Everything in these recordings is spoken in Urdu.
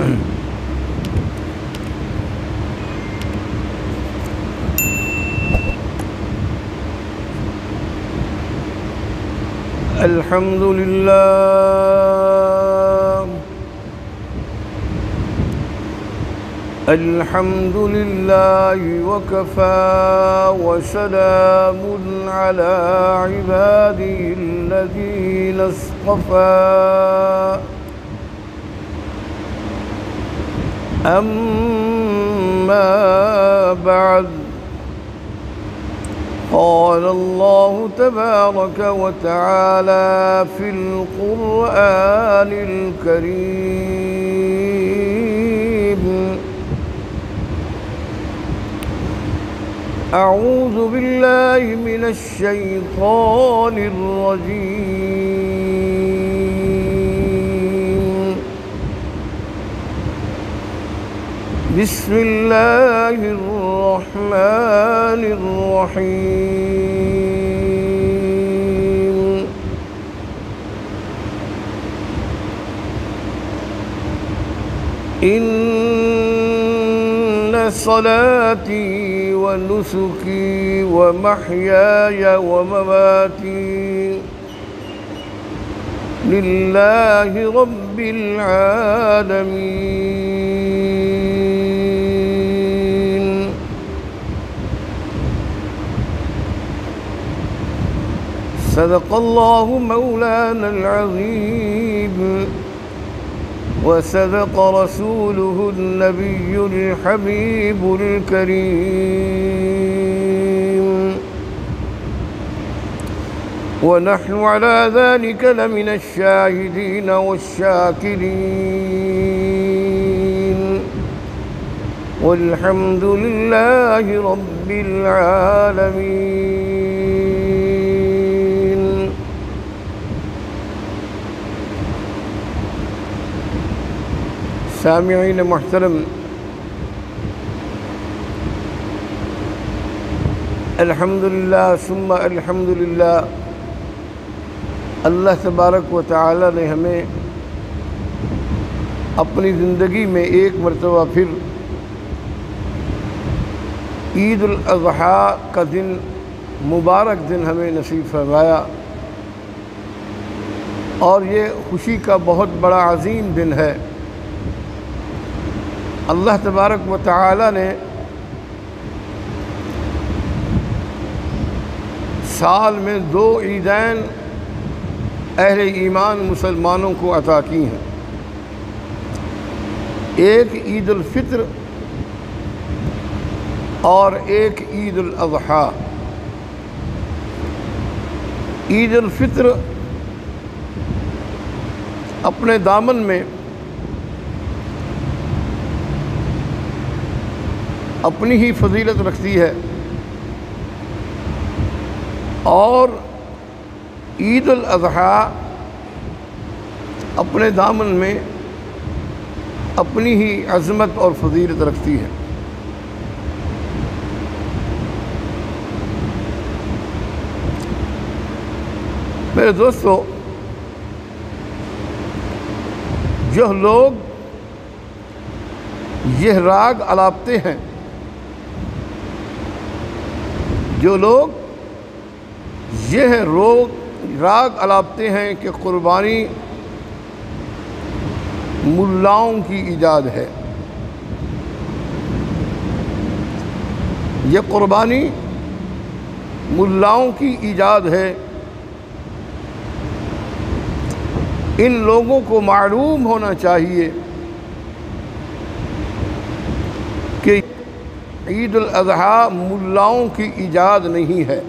الحمد لله الحمد لله وكفى وسلام على عباده الذين اصطفى أما بعد قال الله تبارك وتعالى في القرآن الكريم أعوذ بالله من الشيطان الرجيم بسم الله الرحمن الرحيم إن صلاتي ونسكي ومحياي ومماتي لله رب العالمين صدق الله مولانا العظيم وصدق رسوله النبي الحبيب الكريم ونحن على ذلك لمن الشاهدين والشاكرين والحمد لله رب العالمين. سامعین محترم، الحمدللہ ثم الحمدللہ، اللہ تبارک و تعالی نے ہمیں اپنی زندگی میں ایک مرتبہ پھر عید الاضحیٰ کا دن، مبارک دن ہمیں نصیب فرمایا، اور یہ خوشی کا بہت بڑا عظیم دن ہے۔ اللہ تبارک و تعالی نے سال میں 2 عیدین اہل ایمان مسلمانوں کو عطا کی ہیں، ایک عید الفطر اور ایک عید الاضحیٰ۔ عید الفطر اپنے دامن میں اپنی ہی فضیلت رکھتی ہے، اور عید الاضحیٰ اپنے دامن میں اپنی ہی عظمت اور فضیلت رکھتی ہے۔ میرے دوستو، جو لوگ یہ راگ الاپتے ہیں، جو لوگ یہ راگ الاپتے ہیں کہ قربانی ملاؤں کی ایجاد ہے، یہ قربانی ملاؤں کی ایجاد ہے، ان لوگوں کو معلوم ہونا چاہیے کہ عید الاضحیٰ ملاؤں کی ایجاد نہیں ہے،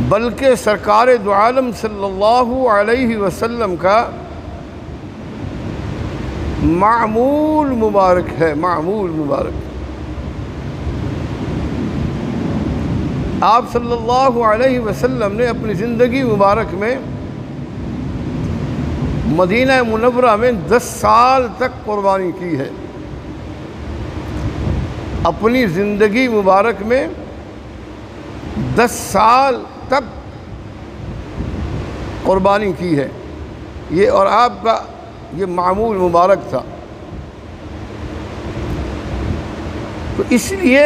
بلکہ سرکار دو عالم صلی اللہ علیہ وسلم کا معمول مبارک ہے، معمول مبارک۔ آپ صلی اللہ علیہ وسلم نے اپنی زندگی مبارک میں مدینہ منورہ میں 10 سال تک قربانی کی ہے، اپنی زندگی مبارک میں 10 سال تک قربانی کی ہے، یہ اور آپ کا یہ معمول مبارک تھا۔ تو اس لیے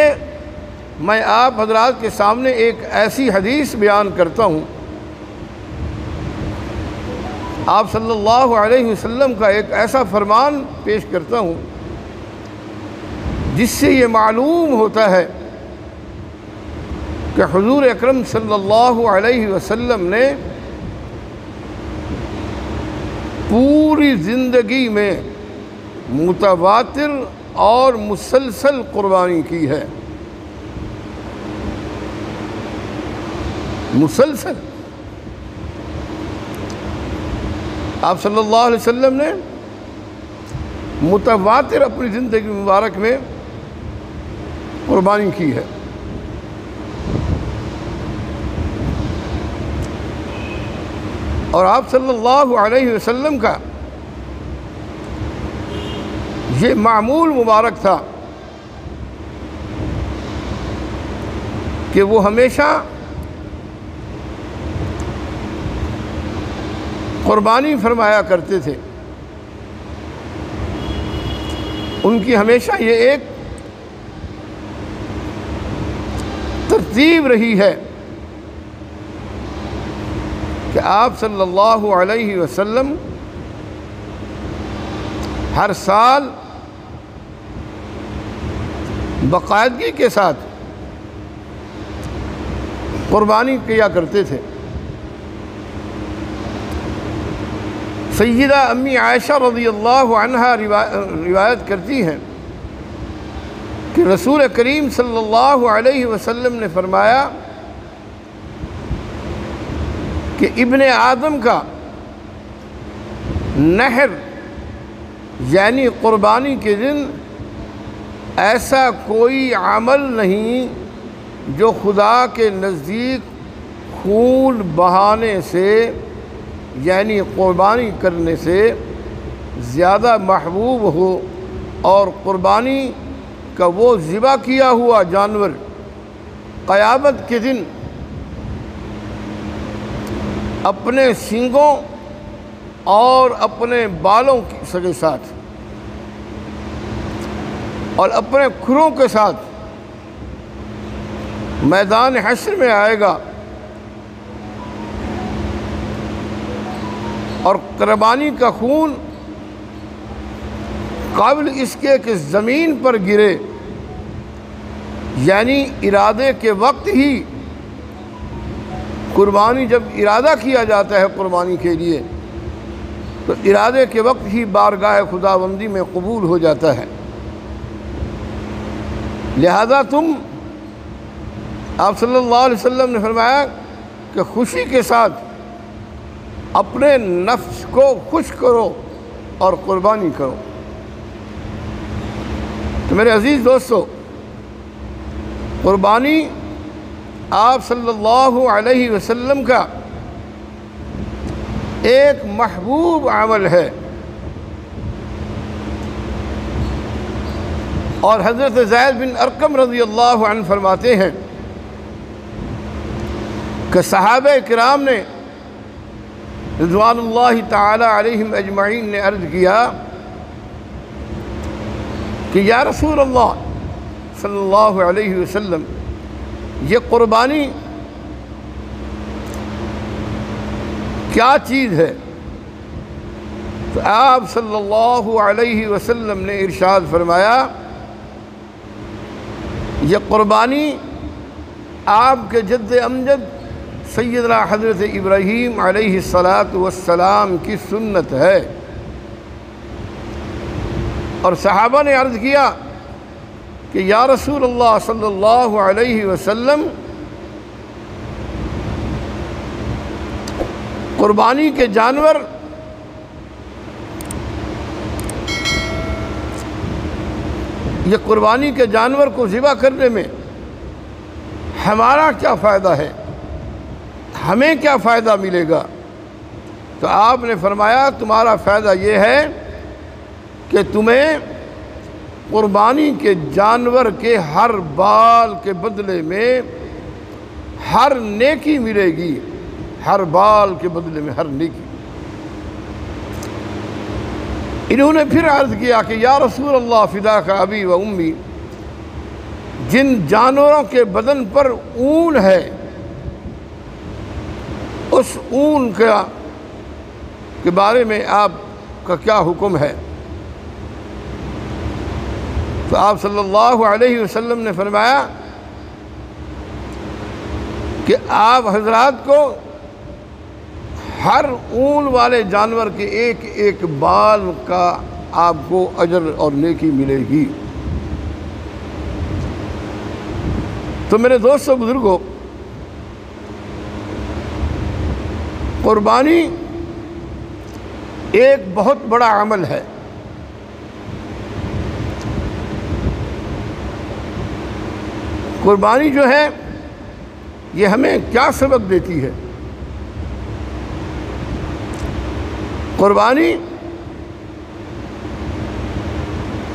میں آپ حضرات کے سامنے ایک ایسی حدیث بیان کرتا ہوں، آپ صلی اللہ علیہ وسلم کا ایک ایسا فرمان پیش کرتا ہوں جس سے یہ معلوم ہوتا ہے کہ حضور اکرم صلی اللہ علیہ وسلم نے پوری زندگی میں متواتر اور مسلسل قربانی کی ہے، مسلسل۔ آپ صلی اللہ علیہ وسلم نے متواتر اپنی زندگی مبارک میں قربانی کی ہے۔ اور آپ صلی اللہ علیہ وسلم کا یہ معمول مبارک تھا کہ وہ ہمیشہ قربانی فرمایا کرتے تھے۔ ان کی ہمیشہ یہ ایک ترتیب رہی ہے کہ آپ صلی اللہ علیہ وسلم ہر سال باقاعدگی کے ساتھ قربانی کیا کرتے تھے۔ سیدہ امی عائشہ رضی اللہ عنہا روایت کرتی ہیں کہ رسول کریم صلی اللہ علیہ وسلم نے فرمایا کہ ابن آدم کا نحر یعنی قربانی کے دن ایسا کوئی عمل نہیں جو خدا کے نزدیک خون بہانے سے یعنی قربانی کرنے سے زیادہ محبوب ہو، اور قربانی کا وہ ذبح کیا ہوا جانور قیامت کے دن اپنے سینگوں اور اپنے بالوں کے ساتھ اور اپنے کھروں کے ساتھ میدان حشر میں آئے گا، اور قربانی کا خون قابل اس کے کہ زمین پر گرے، یعنی ارادے کے وقت ہی قربانی جب ارادہ کیا جاتا ہے قربانی کے لیے تو ارادے کے وقت ہی بارگاہ خداوندی میں قبول ہو جاتا ہے۔ لہذا تم آپ صلی اللہ علیہ وسلم نے فرمایا کہ خوشی کے ساتھ اپنے نفس کو خوش کرو اور قربانی کرو۔ تو میرے عزیز دوستو، قربانی آپ صلی اللہ علیہ وسلم کا ایک محبوب عمل ہے، اور حضرت زید بن ارقم رضی اللہ عنہ فرماتے ہیں کہ صحابہ کرام نے رضوان اللہ تعالی علیہم اجمعین نے عرض کیا کہ یا رسول اللہ صلی اللہ علیہ وسلم، یہ قربانی کیا چیز ہے؟ تو آپ صلی اللہ علیہ وسلم نے ارشاد فرمایا، یہ قربانی آپ کے جد امجد سیدنا حضرت ابراہیم علیہ السلام کی سنت ہے۔ اور صحابہ نے عرض کیا کہ یا رسول اللہ صلی اللہ علیہ وسلم، قربانی کے جانور یہ قربانی کے جانور کو ذبح کرنے میں ہمارا کیا فائدہ ہے، ہمیں کیا فائدہ ملے گا؟ تو آپ نے فرمایا تمہارا فائدہ یہ ہے کہ تمہیں قربانی کے جانور کے ہر بال کے بدلے میں ہر نیکی ملے گی، ہر بال کے بدلے میں ہر نیکی۔ انہوں نے پھر عرض کیا کہ یا رسول اللہ فداک ابی و امی، جن جانوروں کے بدن پر اون ہے اس اون کے بارے میں آپ کا کیا حکم ہے؟ تو آپ صلی اللہ علیہ وسلم نے فرمایا کہ آپ حضرات کو ہر اون والے جانور کے ایک ایک بال کا آپ کو اجر اور نیکی ملے گی۔ تو میرے دوستو بزرگوں، قربانی ایک بہت بڑا عمل ہے۔ قربانی جو ہے یہ ہمیں کیا سبق دیتی ہے؟ قربانی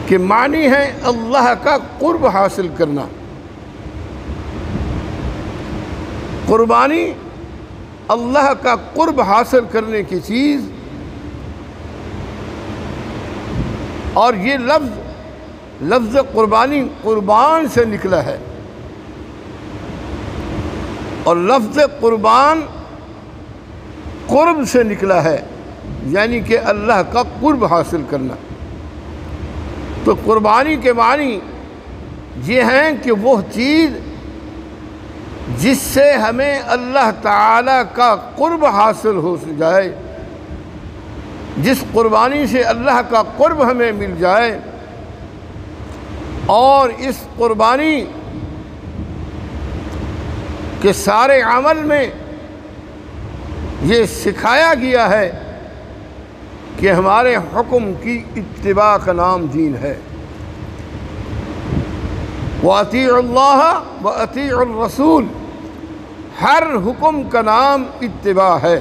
کے معنی ہے اللہ کا قرب حاصل کرنا۔ قربانی اللہ کا قرب حاصل کرنے کی چیز، اور یہ لفظ قربانی قربان سے نکلا ہے، اور لفظ قربان قرب سے نکلا ہے، یعنی کہ اللہ کا قرب حاصل کرنا۔ تو قربانی کے معنی یہ ہیں کہ وہ چیز جس سے ہمیں اللہ تعالیٰ کا قرب حاصل ہو جائے، جس قربانی سے اللہ کا قرب ہمیں مل جائے، اور اس قربانی کے سارے عمل میں یہ سکھایا گیا ہے کہ ہمارے حکم کی اتباع کا نام دین ہے۔ وَأَطِيعُوا اللَّهَ وَأَطِيعُوا الرَّسُولَ، ہر حکم کا نام اتباع ہے۔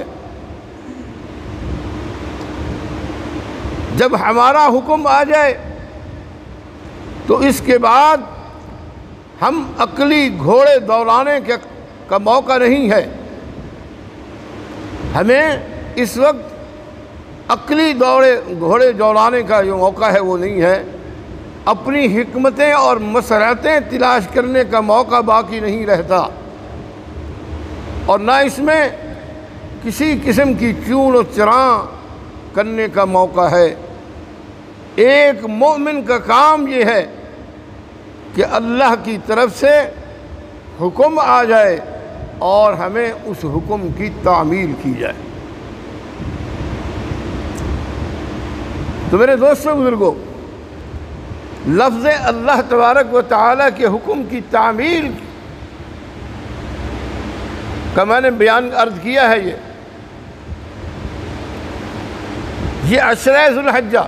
جب ہمارا حکم آ جائے تو اس کے بعد ہم عقلی گھوڑے دوڑانے کا موقع نہیں ہے۔ ہمیں اس وقت عقلی گھوڑے دوڑانے کا جو موقع ہے وہ نہیں ہے۔ اپنی حکمتیں اور مسرتیں تلاش کرنے کا موقع باقی نہیں رہتا، اور نہ اس میں کسی قسم کی چون و چراں کرنے کا موقع ہے۔ ایک مومن کا کام یہ ہے کہ اللہ کی طرف سے حکم آ جائے اور ہمیں اس حکم کی تعمیل کی جائے۔ تو میرے دوستوں بزرگوں، لفظ اللہ تبارک و تعالیٰ کے حکم کی تعمیل کا میں نے بیان عرض کیا ہے۔ یہ عشرہ ذو الحجہ،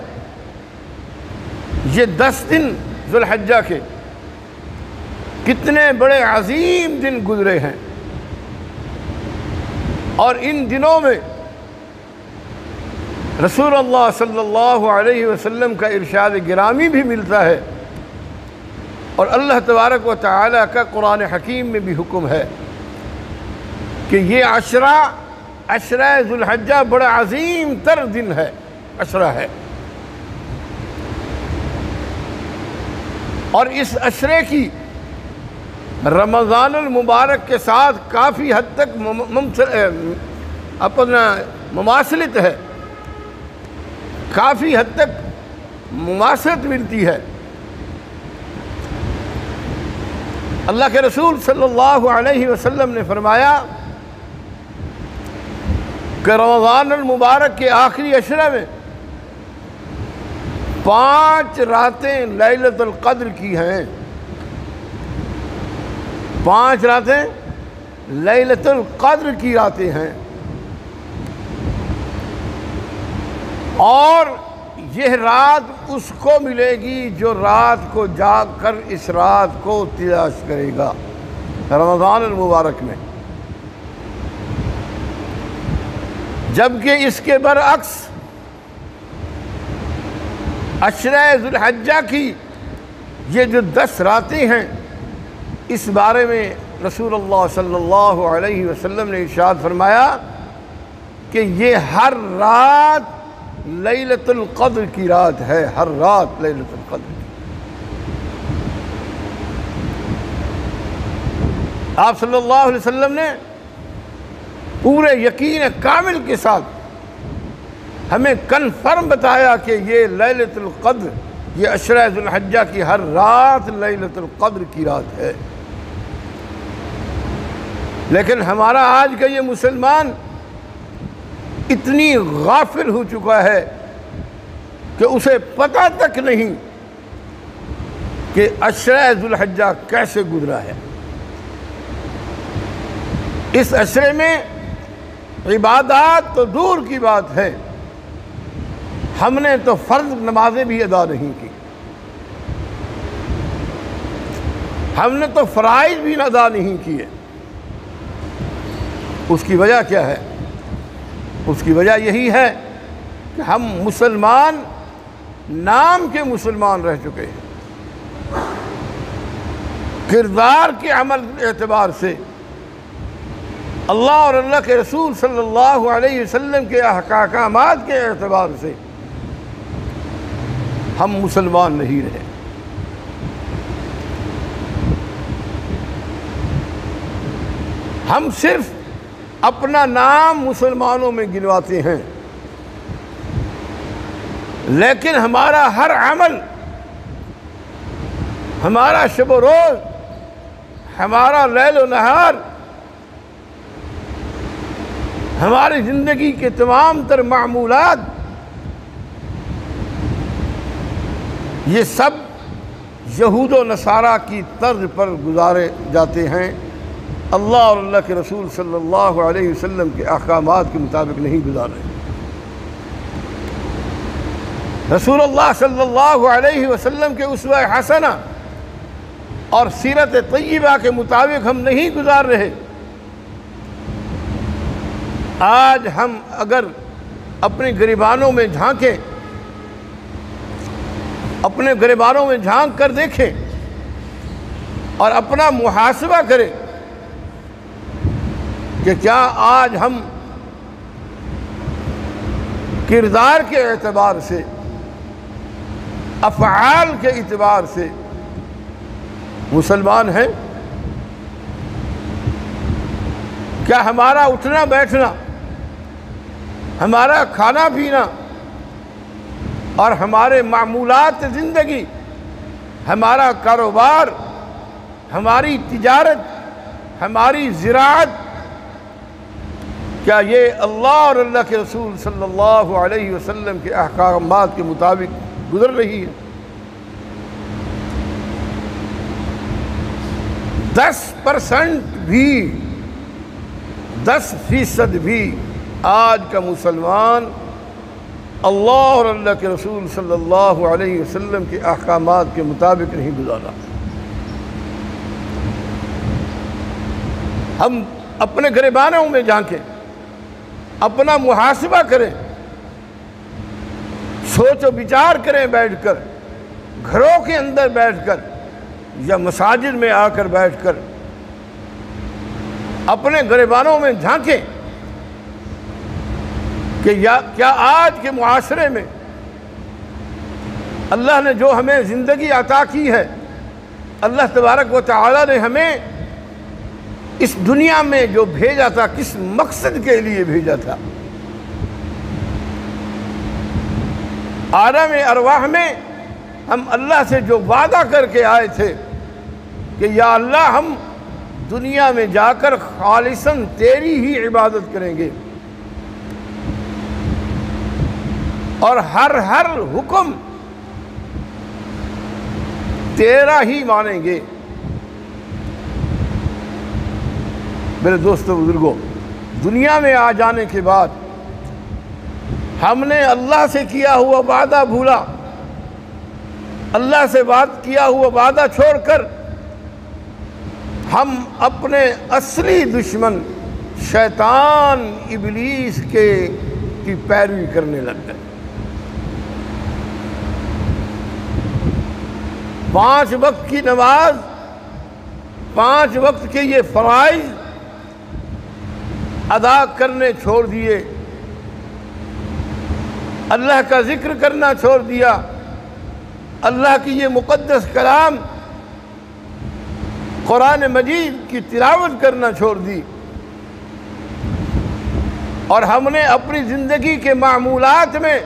یہ 10 دن ذو الحجہ کے کتنے بڑے عظیم دن گزرے ہیں، اور ان دنوں میں رسول اللہ صلی اللہ علیہ وسلم کا ارشاد گرامی بھی ملتا ہے، اور اللہ تبارک و تعالیٰ کا قرآن حکیم میں بھی حکم ہے کہ یہ عشرہ ذو الحجہ بڑا عظیم تر دن ہے، عشرہ ہے، اور اس عشرے کی رمضان المبارک کے ساتھ کافی حد تک اپنا مماثلت ہے، کافی حد تک مماثلت ملتی ہے۔ اللہ کے رسول صلی اللہ علیہ وسلم نے فرمایا کہ رمضان المبارک کے آخری عشرے میں 5 راتیں لیلۃ القدر کی ہیں، 5 راتیں لیلۃ القدر کی راتیں ہیں، اور یہ رات اس کو ملے گی جو رات کو جاگ کر اس رات کو تلاش کرے گا رمضان المبارک میں۔ جبکہ اس کے برعکس عشرہ ذو الحجہ کی یہ جو 10 راتیں ہیں، اس بارے میں رسول اللہ صلی اللہ علیہ وسلم نے ارشاد فرمایا کہ یہ ہر رات لیلۃ القدر کی رات ہے، ہر رات لیلۃ القدر کی۔ آپ صلی اللہ علیہ وسلم نے پورے یقین کامل کے ساتھ ہمیں کنفرم بتایا کہ یہ لیلۃ القدر، یہ عشرہ ذو الحجہ کی ہر رات لیلۃ القدر کی رات ہے۔ لیکن ہمارا آج کا یہ مسلمان اتنی غافل ہو چکا ہے کہ اسے پتہ تک نہیں کہ عشرہ ذو الحجہ کیسے گزرا ہے۔ اس عشرے میں عبادات تو دور کی بات ہے، ہم نے تو فرض نمازیں بھی ادا نہیں کی، ہم نے تو فرائض بھی ادا نہیں کیے۔ اس کی وجہ کیا ہے؟ اس کی وجہ یہی ہے کہ ہم مسلمان نام کے مسلمان رہ چکے ہیں، کردار کے عمل اعتبار سے، اللہ اور اللہ کے رسول صلی اللہ علیہ وسلم کے احکامات کے اعتبار سے ہم مسلمان نہیں رہے۔ ہم صرف اپنا نام مسلمانوں میں گنواتے ہیں، لیکن ہمارا ہر عمل، ہمارا شب و روز، ہمارا لیل و نہار، ہماری زندگی کے تمام تر معمولات، یہ سب یہود و نصارہ کی طرز پر گزارے جاتے ہیں، اللہ اور اللہ کے رسول صلی اللہ علیہ وسلم کے احکامات کے مطابق نہیں گزار رہے۔ رسول اللہ صلی اللہ علیہ وسلم کے اسوہ حسنہ اور سیرت طیبہ کے مطابق ہم نہیں گزار رہے۔ آج ہم اگر اپنے گریبانوں میں جھانکیں، اپنے گریبانوں میں جھانک کر دیکھیں اور اپنا محاسبہ کریں کہ کیا آج ہم کردار کے اعتبار سے، افعال کے اعتبار سے مسلمان ہیں؟ کیا ہمارا اٹھنا بیٹھنا، ہمارا کھانا پینا اور ہمارے معمولات زندگی، ہمارا کاروبار، ہماری تجارت، ہماری زراعت، کیا یہ اللہ اور اللہ کے رسول صلی اللہ علیہ وسلم کے احکامات کے مطابق گزر رہی ہے؟ 10% بھی، 10% بھی آج کا مسلمان اللہ اور اللہ کے رسول صلی اللہ علیہ وسلم کے احکامات کے مطابق نہیں گزارا۔ ہم اپنے گریبانوں میں جھانکیں، اپنا محاسبہ کریں، سوچ و بچار کریں بیٹھ کر، گھروں کے اندر بیٹھ کر یا مساجد میں آ کر بیٹھ کر اپنے گریبانوں میں جھانکیں کہ کیا آج کے معاشرے میں اللہ نے جو ہمیں زندگی عطا کی ہے، اللہ تبارک و تعالی نے ہمیں اس دنیا میں جو بھیجا تھا، کس مقصد کے لیے بھیجا تھا؟ عالم ارواح میں ہم اللہ سے جو وعدہ کر کے آئے تھے کہ یا اللہ ہم دنیا میں جا کر خالصاً تیری ہی عبادت کریں گے اور ہر حکم تیرا ہی مانیں گے۔ میرے دوستو بزرگوں، دنیا میں آ جانے کے بعد ہم نے اللہ سے کیا ہوا وعدہ بھولا، اللہ سے بات کیا ہوا وعدہ چھوڑ کر ہم اپنے اصلی دشمن شیطان ابلیس کی پیروی کرنے لگ گئے۔ 5 وقت کی نماز، 5 وقت کے یہ فرائض ادا کرنے چھوڑ دیے، اللہ کا ذکر کرنا چھوڑ دیا، اللہ کی یہ مقدس کلام قرآن مجید کی تلاوت کرنا چھوڑ دی، اور ہم نے اپنی زندگی کے معمولات میں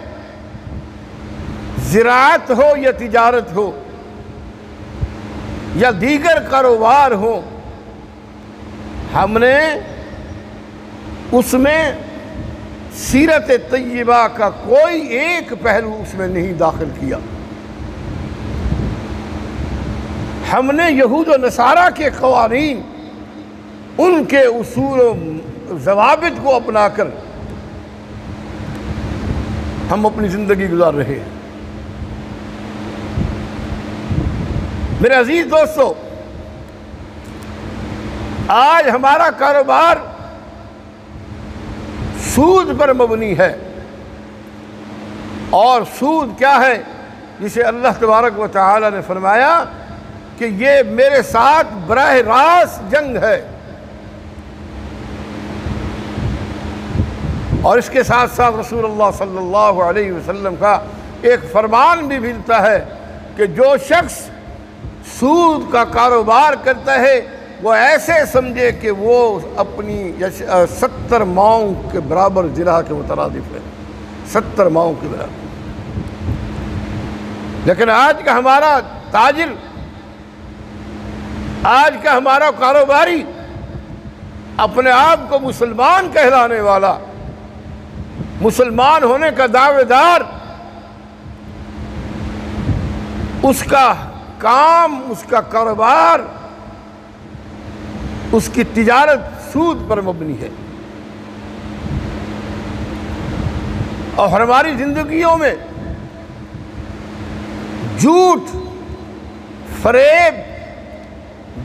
زراعت ہو یا تجارت ہو یا دیگر کاروبار ہو، ہم نے اس میں سیرت طیبہ کا کوئی ایک پہلو اس میں نہیں داخل کیا۔ ہم نے یہود و نصارہ کے قوانین، ان کے اصول و ضوابط کو اپنا کر ہم اپنی زندگی گزار رہے ہیں۔ میرے عزیز دوستو، آج ہمارا کاروبار سود پر مبنی ہے، اور سود کیا ہے؟ جسے اللہ تبارک و تعالی نے فرمایا کہ یہ میرے ساتھ براہ راست جنگ ہے، اور اس کے ساتھ ساتھ رسول اللہ صلی اللہ علیہ وسلم کا ایک فرمان بھی ملتا ہے کہ جو شخص سود کا کاروبار کرتا ہے وہ ایسے سمجھے کہ وہ اپنی 70 ماؤں کے برابر زنا کے مترادف ہے، 70 ماؤں کے برابر۔ لیکن آج کا ہمارا تاجر، آج کا ہمارا کاروباری، اپنے آپ کو مسلمان کہلانے والا، مسلمان ہونے کا دعوے دار، اس کا کام، اس کا کاروبار، اس کی تجارت سود پر مبنی ہے، اور ہماری زندگیوں میں جھوٹ، فریب،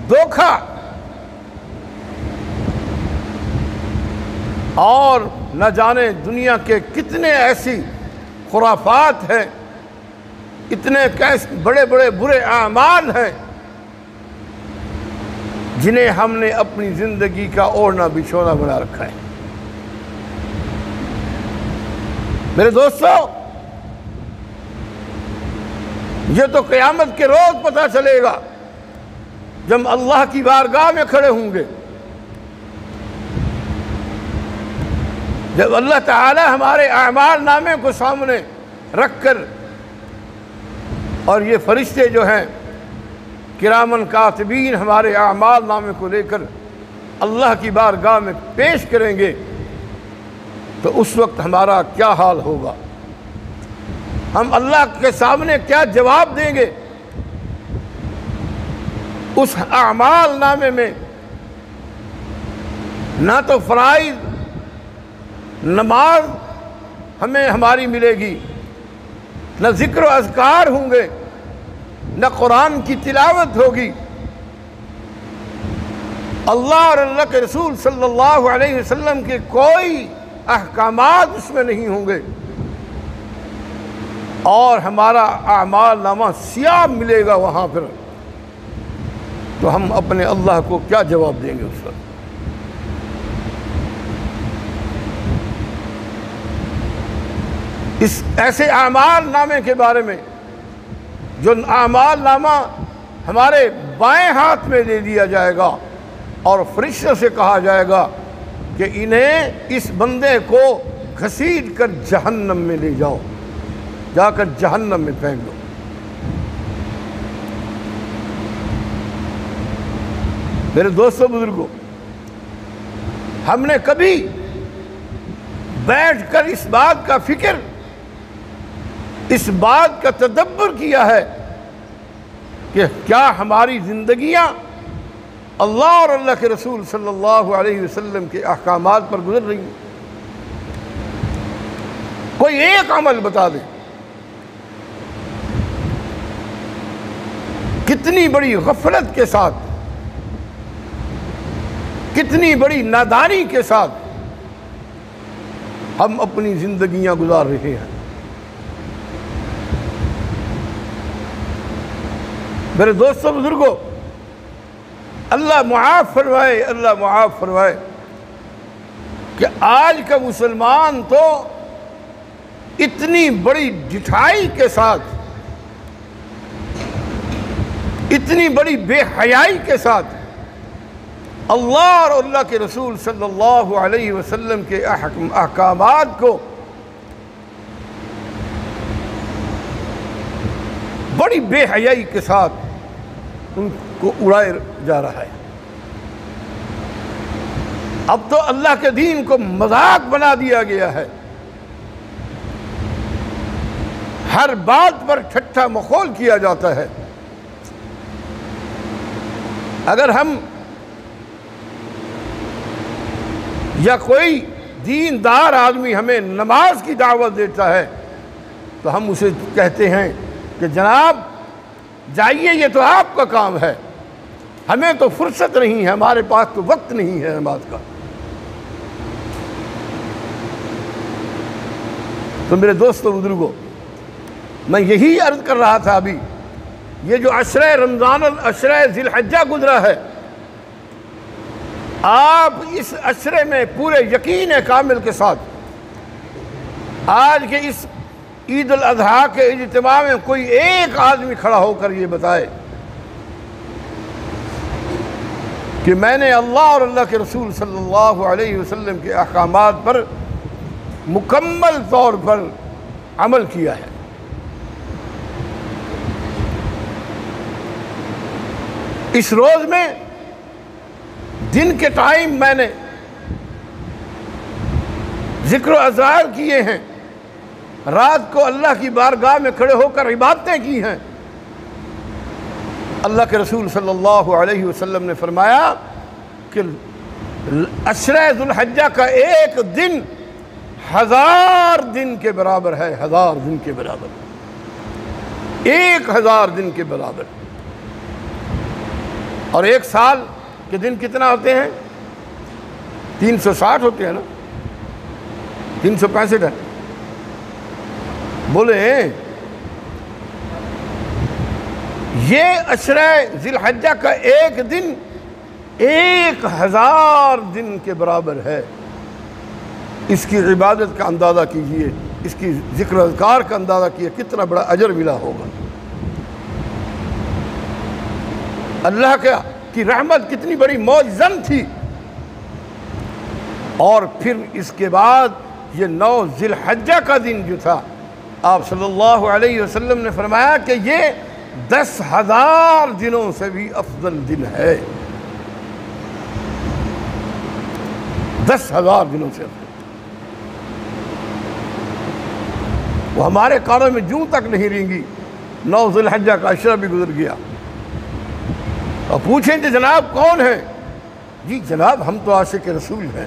دھوکہ اور نہ جانے دنیا کے کتنے ایسی خرافات ہیں، اتنے بڑے بڑے برے اعمال ہیں جنہیں ہم نے اپنی زندگی کا اوڑھنا بچھونا بنا رکھا ہے۔ میرے دوستو، یہ تو قیامت کے روز پتہ چلے گا جب اللہ کی بارگاہ میں کھڑے ہوں گے، جب اللہ تعالی ہمارے اعمال نامے کو سامنے رکھ کر، اور یہ فرشتے جو ہیں کرامن کاتبین ہمارے اعمال نامے کو لے کر اللہ کی بارگاہ میں پیش کریں گے، تو اس وقت ہمارا کیا حال ہوگا؟ ہم اللہ کے سامنے کیا جواب دیں گے؟ اس اعمال نامے میں نہ تو فرائض نماز ہماری ملے گی، نہ ذکر و اذکار ہوں گے، نہ قرآن کی تلاوت ہوگی، اللہ اور اللہ کے رسول صلی اللہ علیہ وسلم کے کوئی احکامات اس میں نہیں ہوں گے، اور ہمارا اعمال نامہ سیاہ ملے گا وہاں پر، تو ہم اپنے اللہ کو کیا جواب دیں گے اس وقت؟ اس ایسے اعمال نامے کے بارے میں، جو اعمال نامہ ہمارے بائیں ہاتھ میں دے دیا جائے گا، اور فرشتوں سے کہا جائے گا کہ انہیں اس بندے کو گھسیٹ کر جہنم میں لے جاؤ، جا کر جہنم میں پھینک دو۔ میرے دوستوں، بزرگوں، ہم نے کبھی بیٹھ کر اس بات کا فکر، اس بات کا تدبر کیا ہے کہ کیا ہماری زندگیاں اللہ اور اللہ کے رسول صلی اللہ علیہ وسلم کے احکامات پر گزر رہی ہیں؟ کوئی ایک عمل بتا دے، کتنی بڑی غفلت کے ساتھ، کتنی بڑی نادانی کے ساتھ ہم اپنی زندگیاں گزار رہے ہیں۔ میرے دوستوں، بزرگوں، اللہ معاف فرمائے، اللہ معاف فرمائے کہ آج کا مسلمان تو اتنی بڑی ڈٹھائی کے ساتھ، اتنی بڑی بے حیائی کے ساتھ اللہ اور اللہ کے رسول صلی اللہ علیہ وسلم کے احکامات کو بڑی بے حیائی کے ساتھ ان کو اڑائے جا رہا ہے۔ اب تو اللہ کے دین کو مذاق بنا دیا گیا ہے، ہر بات پر ٹھٹھا مخول کیا جاتا ہے۔ اگر ہم یا کوئی دیندار آدمی ہمیں نماز کی دعوت دیتا ہے تو ہم اسے کہتے ہیں کہ جناب جائیے، یہ تو آپ کا کام ہے، ہمیں تو فرصت نہیں ہے، ہمارے پاس تو وقت نہیں ہے نماز کا۔ تو میرے دوستو بزرگوں، میں یہی عرض کر رہا تھا ابھی، یہ جو عشرہ رمضان عشرہ ذی الحجہ گزرا ہے، آپ اس عشرے میں پورے یقین کامل کے ساتھ آج کے اس عید الاضحیٰ کے اجتماع میں کوئی ایک آدمی کھڑا ہو کر یہ بتائے کہ میں نے اللہ اور اللہ کے رسول صلی اللہ علیہ وسلم کے احکامات پر مکمل طور پر عمل کیا ہے۔ اس روز میں دن کے ٹائم میں نے ذکر و اذکار کیے ہیں، رات کو اللہ کی بارگاہ میں کھڑے ہو کر عبادتیں کی ہیں۔ اللہ کے رسول صلی اللہ علیہ وسلم نے فرمایا کہ عشرہ ذی الحجہ کا ایک دن 1000 دن کے برابر ہے، 1000 دن کے برابر، 1000 دن کے برابر۔ اور ایک سال کے دن کتنا ہوتے ہیں؟ 360 ہوتے ہیں نا، 365 ہے، بولے یہ عشرہ ذی الحجہ کا ایک دن 1000 دن کے برابر ہے۔ اس کی عبادت کا اندازہ کیجئے، اس کی ذکر و اذکار کا اندازہ کیجئے، کتنا بڑا اجر ملا ہوگا۔ اللہ کی رحمت کتنی بڑی معجزن تھی۔ اور پھر اس کے بعد یہ 9 ذی الحجہ کا دن جو تھا، آپ صلی اللہ علیہ وسلم نے فرمایا کہ یہ 10,000 دنوں سے بھی افضل دن ہے، 10,000 دنوں سے افضل۔ وہ ہمارے کانوں میں جوں تک نہیں رینگی، 9 ذی الحجہ کا عشرہ بھی گزر گیا۔ اور پوچھیں کہ جناب کون ہیں؟ جی جناب ہم تو عاشق رسول ہیں،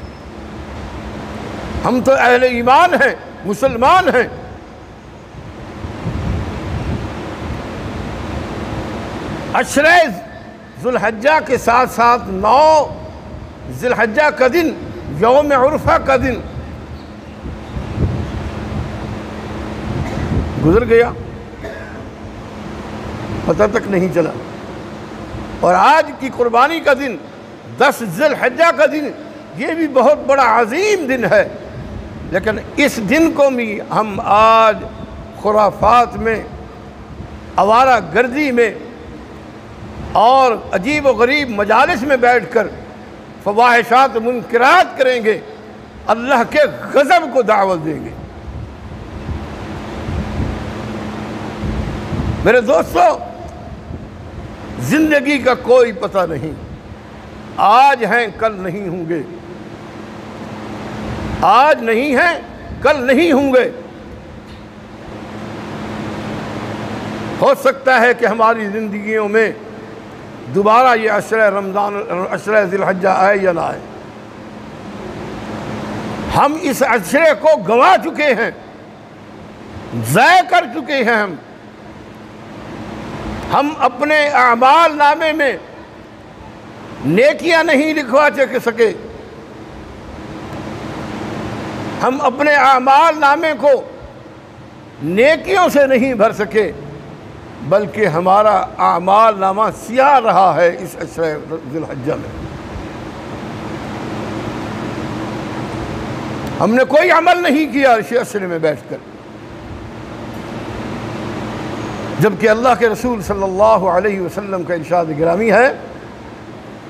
ہم تو اہل ایمان ہیں، مسلمان ہیں۔ عشرہ ذی الحجہ کے ساتھ ساتھ 9 ذی الحجہ کا دن، یوم عرفہ کا دن گزر گیا، پتہ تک نہیں چلا۔ اور آج کی قربانی کا دن 10 ذی الحجہ کا دن، یہ بھی بہت بڑا عظیم دن ہے، لیکن اس دن کو بھی ہم آج خرافات میں، آوارہ گردی میں اور عجیب و غریب مجالس میں بیٹھ کر فواحشات و منکرات کریں گے، اللہ کے غضب کو دعوت دیں گے۔ میرے دوستو، زندگی کا کوئی پتہ نہیں، آج ہیں کل نہیں ہوں گے، آج نہیں ہیں کل نہیں ہوں گے۔ ہو سکتا ہے کہ ہماری زندگیوں میں دوبارہ یہ عشرہ رمضان، عشرہ ذی الحجہ آئے یا نہ آئے۔ ہم اس عشرے کو گنوا چکے ہیں، ضائع کر چکے ہیں۔ ہم اپنے اعمال نامے میں نیکیاں نہیں لکھوا سکے، ہم اپنے اعمال نامے کو نیکیوں سے نہیں بھر سکے، بلکہ ہمارا اعمال نامہ سیاہ رہا ہے اس عشرہ ذی الحجہ میں۔ ہم نے کوئی عمل نہیں کیا اس عشرے میں بیٹھ کر، جبکہ اللہ کے رسول صلی اللہ علیہ وسلم کا ارشاد گرامی ہے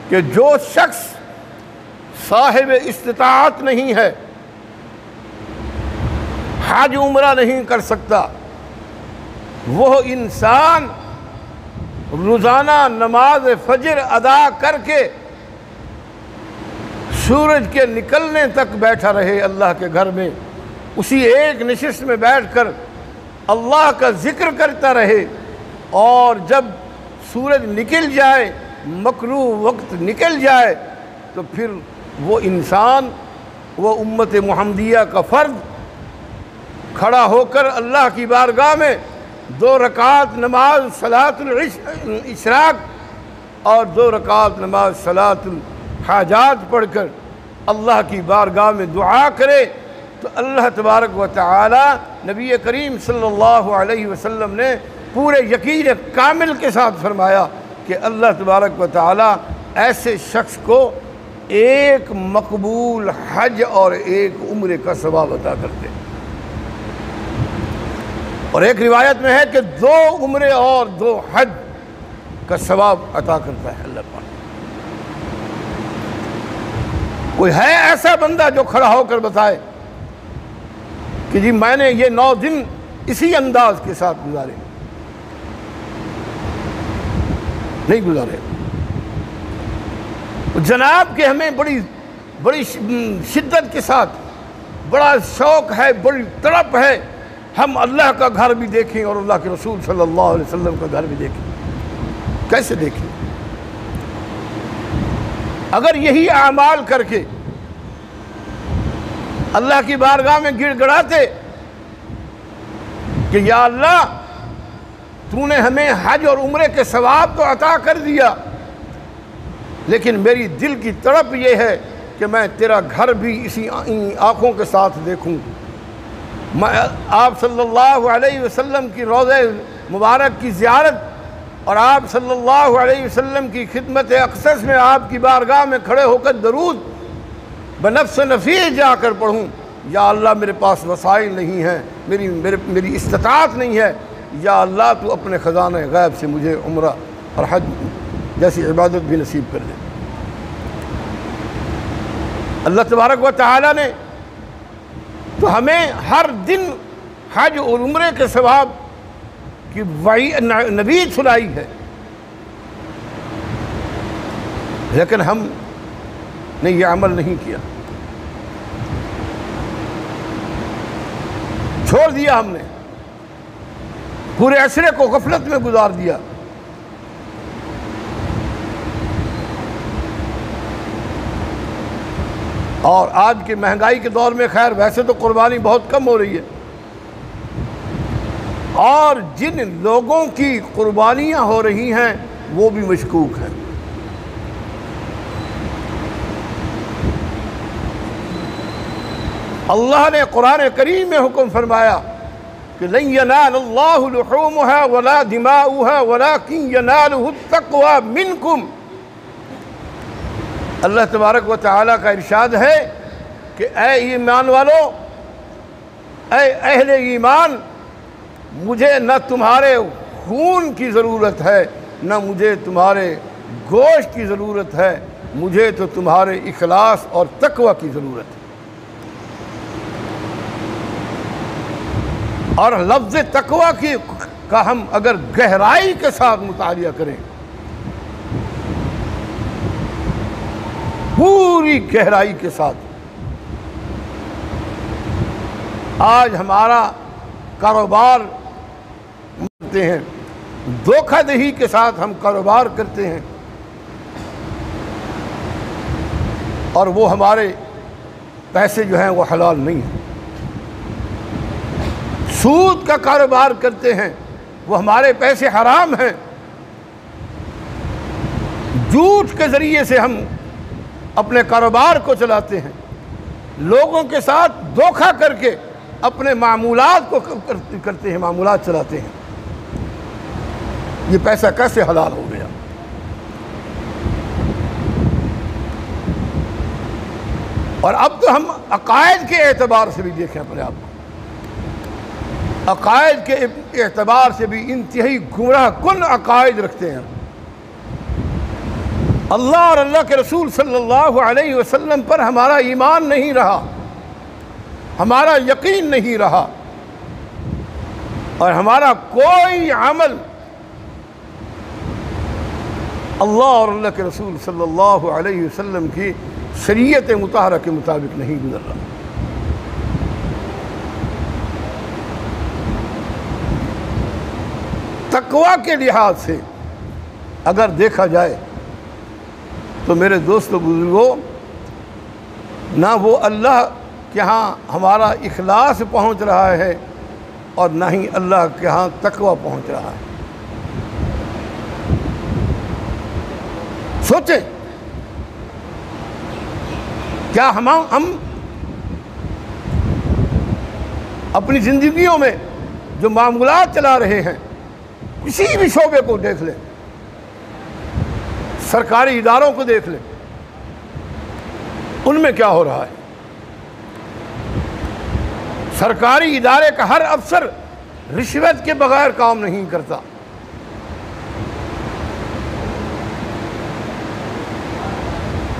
کہ جو شخص صاحب استطاعت نہیں ہے، حج عمرہ نہیں کر سکتا، وہ انسان روزانہ نماز فجر ادا کر کے سورج کے نکلنے تک بیٹھا رہے اللہ کے گھر میں، اسی ایک نشست میں بیٹھ کر اللہ کا ذکر کرتا رہے، اور جب سورج نکل جائے، مکروہ وقت نکل جائے، تو پھر وہ انسان، وہ امت محمدیہ کا فرد کھڑا ہو کر اللہ کی بارگاہ میں 2 رکعت نماز صلاۃ الاشراق اور 2 رکعت نماز صلاۃ الحاجات پڑھ کر اللہ کی بارگاہ میں دعا کرے، تو اللہ تبارک و تعالی، نبی کریم صلی اللہ علیہ وسلم نے پورے یقین کامل کے ساتھ فرمایا کہ اللہ تبارک و تعالی ایسے شخص کو ایک مقبول حج اور ایک عمرے کا ثواب عطا کرتے ہیں۔ اور ایک روایت میں ہے کہ 2 عمرے اور 2 حج کا ثواب عطا کرتا ہے اللہ پاک۔ کوئی ہے ایسا بندہ جو کھڑا ہو کر بتائے کہ جی میں نے یہ 9 دن اسی انداز کے ساتھ گزارے؟ نہیں گزارے۔ جناب کہ ہمیں بڑی شدت کے ساتھ بڑا شوق ہے، بڑی تڑپ ہے، ہم اللہ کا گھر بھی دیکھیں اور اللہ کے رسول صلی اللہ علیہ وسلم کا گھر بھی دیکھیں۔ کیسے دیکھیں؟ اگر یہی اعمال کر کے اللہ کی بارگاہ میں گڑ گڑاتے کہ یا اللہ تو نے ہمیں حج اور عمرے کے ثواب تو عطا کر دیا، لیکن میری دل کی تڑپ یہ ہے کہ میں تیرا گھر بھی اسی آنکھوں کے ساتھ دیکھوں، میں آپ صلی اللہ علیہ وسلم کی روضہ مبارک کی زیارت اور آپ صلی اللہ علیہ وسلم کی خدمت اقدس میں آپ کی بارگاہ میں کھڑے ہو کر درود بنفس نفیس جا کر پڑھوں۔ یا اللہ میرے پاس وسائل نہیں ہیں، میری استطاعت نہیں ہے، یا اللہ تو اپنے خزانہ غیب سے مجھے عمرہ اور حج جیسی عبادت بھی نصیب کر دے۔ اللہ تبارک و تعالی نے تو ہمیں ہر دن حج اور عمرے کے ثواب کی نوید سنائی ہے، لیکن ہم نے یہ عمل نہیں کیا، چھوڑ دیا، ہم نے پورے عشرے کو غفلت میں گزار دیا۔ اور آج کے مہنگائی کے دور میں خیر ویسے تو قربانی بہت کم ہو رہی ہے، اور جن لوگوں کی قربانیاں ہو رہی ہیں وہ بھی مشکوک ہیں۔ اللہ نے قرآن کریم میں حکم فرمایا کہ لن ینال اللہ لحومها ولا دماؤها ولكن يناله التقوى منکم۔ اللہ تبارک و تعالیٰ کا ارشاد ہے کہ اے ایمان والو، اے اہل ایمان، مجھے نہ تمہارے خون کی ضرورت ہے، نہ مجھے تمہارے گوشت کی ضرورت ہے، مجھے تو تمہارے اخلاص اور تقوی کی ضرورت ہے۔ اور لفظ تقوی کا ہم اگر گہرائی کے ساتھ مطالعہ کریں، پوری گہرائی کے ساتھ، آج ہمارا کاروبار کرتے ہیں، دھوکہ دہی کے ساتھ ہم کاروبار کرتے ہیں، اور وہ ہمارے پیسے جو ہیں وہ حلال نہیں ہیں۔ سود کا کاروبار کرتے ہیں، وہ ہمارے پیسے حرام ہیں۔ جھوٹ کے ذریعے سے ہم اپنے کاروبار کو چلاتے ہیں، لوگوں کے ساتھ دھوکہ کر کے اپنے معمولات کو کرتے ہیں، معمولات چلاتے ہیں۔ یہ پیسہ کیسے حلال ہو گیا؟ اور اب تو ہم عقائد کے اعتبار سے بھی دیکھیں اپنے آپ کو۔ عقائد کے اعتبار سے بھی انتہائی گمراہ کن عقائد رکھتے ہیں۔ اللہ اور اللہ کے رسول صلی اللہ علیہ وسلم پر ہمارا ایمان نہیں رہا، ہمارا یقین نہیں رہا، اور ہمارا کوئی عمل اللہ اور اللہ کے رسول صلی اللہ علیہ وسلم کی شریعت مطہرہ کے مطابق نہیں گزر رہا۔ تقویٰ کے لحاظ سے اگر دیکھا جائے تو میرے دوستو بزرگوں، نہ وہ اللہ کے ہاں ہمارا اخلاص پہنچ رہا ہے اور نہ ہی اللہ کے ہاں تقویٰ پہنچ رہا ہے۔ سوچیں، کیا ہم اپنی زندگیوں میں جو معاملات چلا رہے ہیں، کسی بھی شعبے کو دیکھ لیں، سرکاری اداروں کو دیکھ لیں، ان میں کیا ہو رہا ہے؟ سرکاری ادارے کا ہر افسر رشوت کے بغیر کام نہیں کرتا۔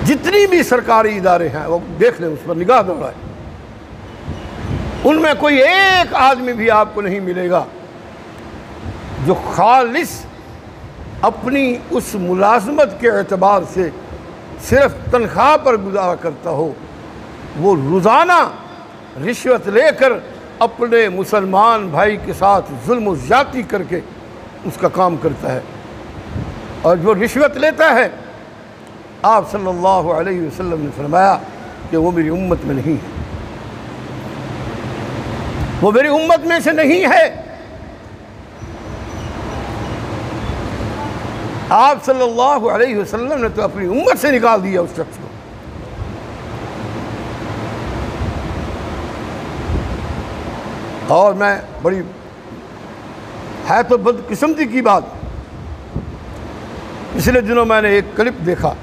جتنی بھی سرکاری ادارے ہیں وہ دیکھ لیں، اس پر نگاہ دوڑائیں، ان میں کوئی ایک آدمی بھی آپ کو نہیں ملے گا جو خالص اپنی اس ملازمت کے اعتبار سے صرف تنخواہ پر گزارا کرتا ہو۔ وہ روزانہ رشوت لے کر اپنے مسلمان بھائی کے ساتھ ظلم و زیادتی کر کے اس کا کام کرتا ہے، اور جو رشوت لیتا ہے، آپ صلی اللہ علیہ وسلم نے فرمایا کہ وہ میری امت میں نہیں ہے، وہ میری امت میں سے نہیں ہے۔ آپ صلی اللہ علیہ وسلم نے تو اپنی امت سے نکال دیا اس شخص کو۔ اور میں بڑی ہے تو بدقسمتی کی بات، پچھلے دنوں میں نے ایک کلپ دیکھا،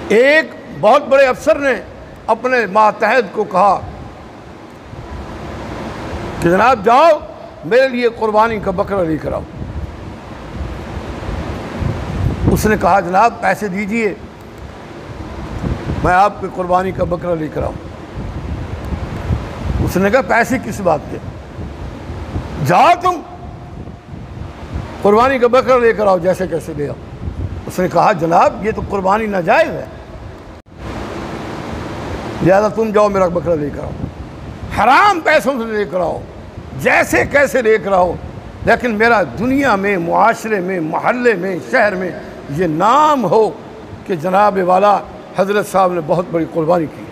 ایک بہت بڑے افسر نے اپنے ماتحت کو کہا کہ جناب جاؤ میرے لیے قربانی کا بکرا لے کر آؤ۔ اس نے کہا جناب پیسے دیجئے، میں آپ کی قربانی کا بکرا لے کر آؤں۔ اس نے کہا پیسے کس بات کے، جاؤ تم قربانی کا بکرا لے کر آؤ، جیسے کیسے لے آؤ۔ اس نے کہا جناب یہ تو قربانی ناجائز ہے، لہذا تم جاؤ میرا بکرا لے کر آؤ، حرام پیسوں سے لے کر آؤ، جیسے کیسے لے کر آؤ، لیکن میرا دنیا میں، معاشرے میں، محلے میں، شہر میں یہ نام ہو کہ جناب والا حضرت صاحب نے بہت بڑی قربانی کی۔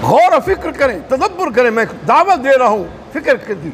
غور و فکر کریں، تدبر کریں، میں دعوت دے رہا ہوں فکر کی۔